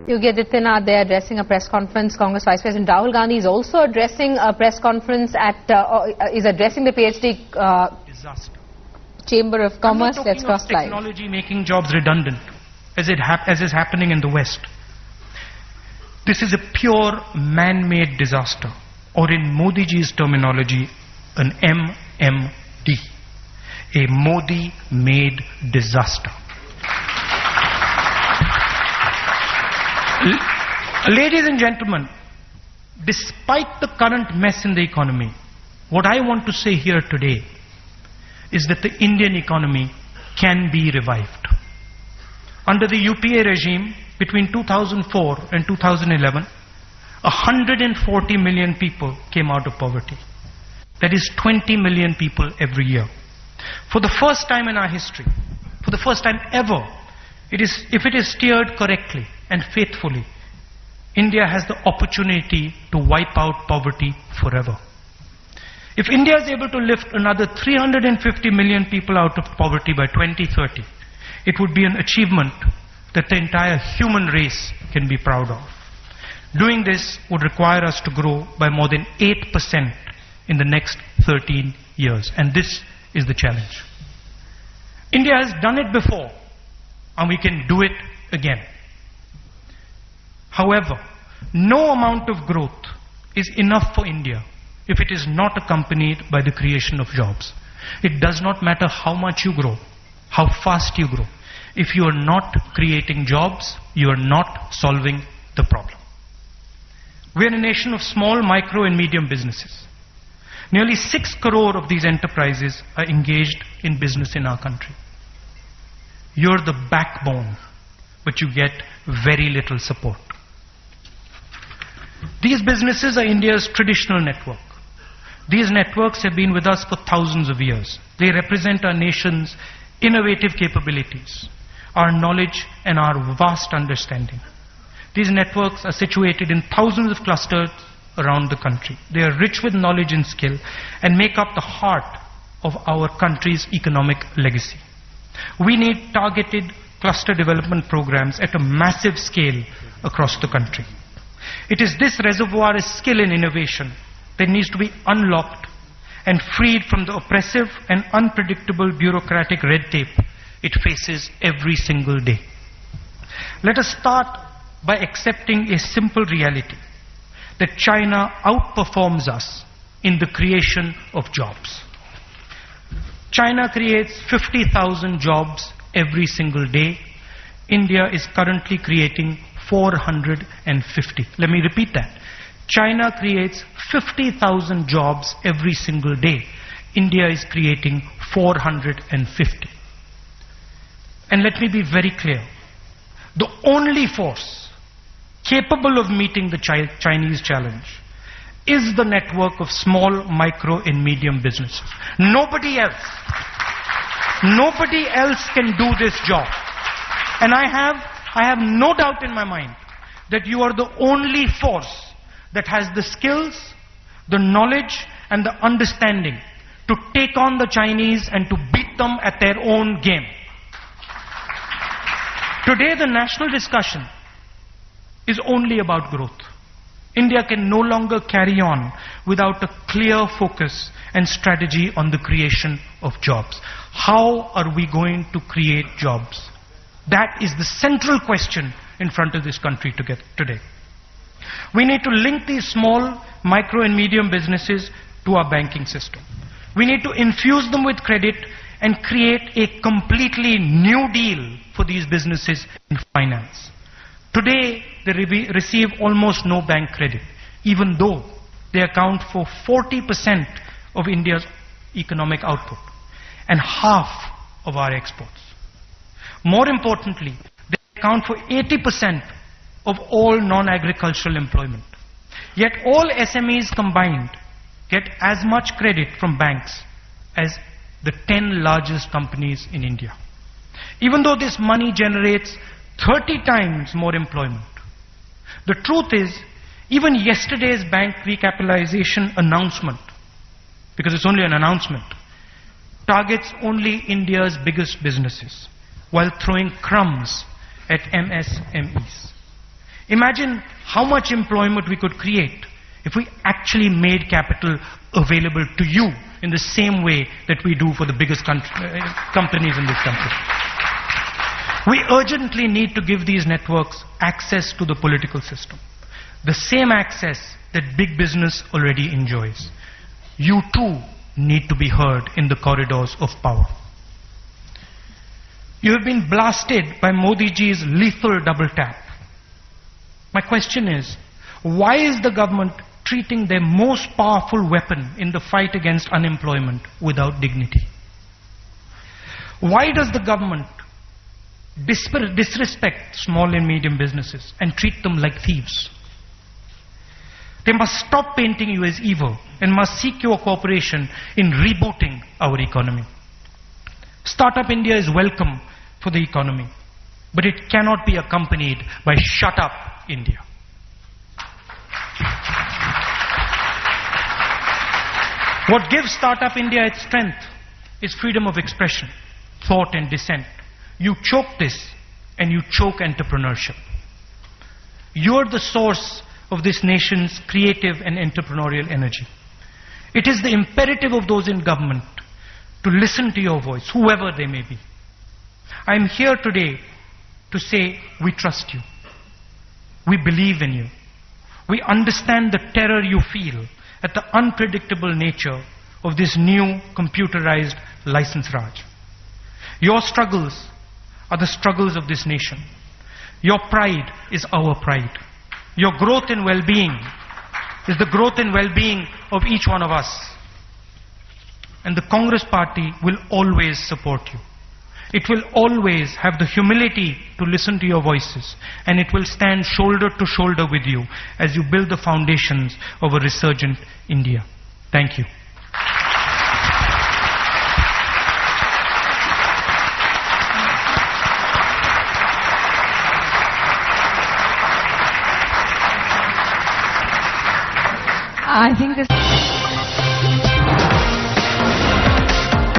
Yogi Adityanath there addressing a press conference. Congress Vice President Rahul Gandhi is also addressing a press conference is addressing the PhD disaster. Chamber of Commerce. Let's cross slides. Technology making jobs redundant, as is happening in the West. This is a pure man-made disaster, or in Modi ji's terminology, an MMD, a Modi-made disaster. Ladies and gentlemen, despite the current mess in the economy, what I want to say here today is that the Indian economy can be revived. Under the UPA regime, between 2004 and 2011, 140 million people came out of poverty. That is 20 million people every year. For the first time in our history, for the first time ever, if it is steered correctly and faithfully, India has the opportunity to wipe out poverty forever. If India is able to lift another 350 million people out of poverty by 2030, it would be an achievement that the entire human race can be proud of. Doing this would require us to grow by more than 8% in the next 13 years. And this is the challenge. India has done it before, and we can do it again. However, no amount of growth is enough for India if it is not accompanied by the creation of jobs. It does not matter how much you grow, how fast you grow. If you are not creating jobs, you are not solving the problem. We are a nation of small, micro and medium businesses. Nearly 6 crore of these enterprises are engaged in business in our country. You're the backbone, but you get very little support. These businesses are India's traditional network. These networks have been with us for thousands of years. They represent our nation's innovative capabilities, our knowledge and our vast understanding. These networks are situated in thousands of clusters around the country. They are rich with knowledge and skill and make up the heart of our country's economic legacy. We need targeted cluster development programs at a massive scale across the country. It is this reservoir of skill and innovation that needs to be unlocked and freed from the oppressive and unpredictable bureaucratic red tape it faces every single day. Let us start by accepting a simple reality, that China outperforms us in the creation of jobs. China creates 50,000 jobs every single day. India is currently creating 450. Let me repeat that. China creates 50,000 jobs every single day. India is creating 450. And let me be very clear. The only force capable of meeting the Chinese challenge is the network of small, micro and medium businesses. Nobody else can do this job. And I have no doubt in my mind that you are the only force that has the skills, the knowledge and the understanding to take on the Chinese and to beat them at their own game. Today the national discussion is only about growth. India can no longer carry on without a clear focus and strategy on the creation of jobs. How are we going to create jobs? That is the central question in front of this country today. We need to link these small, micro and medium businesses to our banking system. We need to infuse them with credit and create a completely new deal for these businesses in finance. Today, they receive almost no bank credit, even though they account for 40% of India's economic output and half of our exports. More importantly, they account for 80% of all non-agricultural employment. Yet all SMEs combined get as much credit from banks as the 10 largest companies in India. Even though this money generates 30 times more employment. The truth is, even yesterday's bank recapitalization announcement, because it's only an announcement, targets only India's biggest businesses while throwing crumbs at MSMEs. Imagine how much employment we could create if we actually made capital available to you in the same way that we do for the biggest companies in this country. We urgently need to give these networks access to the political system, the same access that big business already enjoys. You too need to be heard in the corridors of power. You have been blasted by Modi ji's lethal double tap. My question is, why is the government treating their most powerful weapon in the fight against unemployment without dignity? Why does the government disrespect small and medium businesses and treat them like thieves? They must stop painting you as evil and must seek your cooperation in rebooting our economy. Startup India is welcome for the economy, but it cannot be accompanied by shut up India. What gives Startup India its strength is freedom of expression, thought and dissent. You choke this and you choke entrepreneurship. You're the source of this nation's creative and entrepreneurial energy. It is the imperative of those in government to listen to your voice, whoever they may be. I am here today to say we trust you. We believe in you. We understand the terror you feel at the unpredictable nature of this new computerized license Raj. Your struggles are the struggles of this nation. Your pride is our pride. Your growth and well-being is the growth and well-being of each one of us. And the Congress Party will always support you. It will always have the humility to listen to your voices, and it will stand shoulder to shoulder with you as you build the foundations of a resurgent India. Thank you. I think this